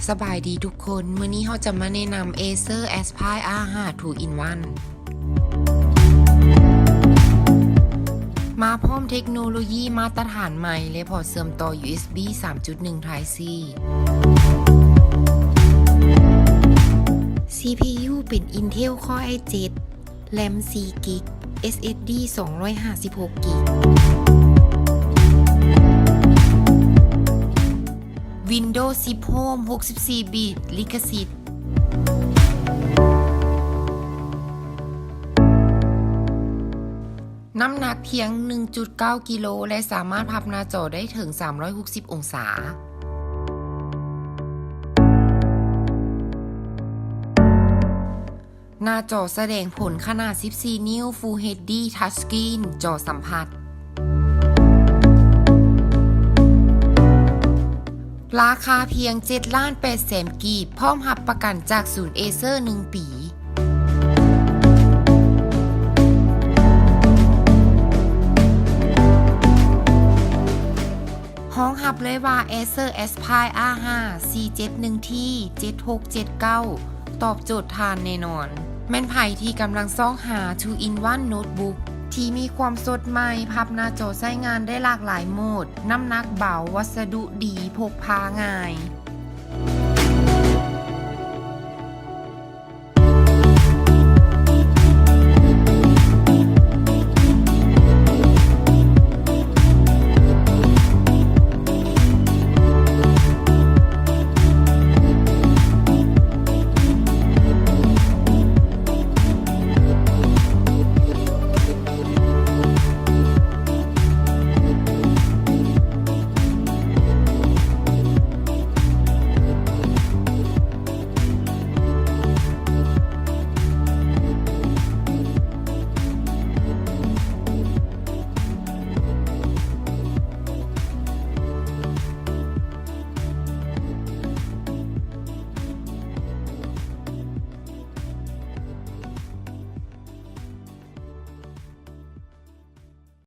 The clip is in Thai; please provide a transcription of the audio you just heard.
สบายดีทุกคนมื้อนี้เราจะมาแนะนำ Acer Aspire R5 2-in-1 มาพร้อมเทคโนโลยีมาตรฐานใหม่และพอร์ตเชื่อมต่อ USB 3.1 Type C CPU เป็น Intel Core i7 RAM 4GB SSD 256GB Windows 10 Home 64 บิตลิขสิทธิ์น้ำหนักเพียง 1.9 กิโลและสามารถพับหน้าจอได้ถึง 360 องศาหน้าจอแสดงผลขนาด 14 นิ้ว Full HD Touchscreen จอสัมผัสราคาเพียง 7,800,000 กีบพร้อมรับประกันจากศูนย์ Acer 1 ปีห้องรับเลยว่า Acer Aspire R5 471T 7679 ตอบโจทย์ทานแน่นอนแม่นไผที่กำลังซ่องหา 2-in-1 Notebook ที่มีความสดใหม่พับหน้าจอใช้งานได้หลากหลายโหมดน้ำหนักเบาวัสดุดีพกพาง่าย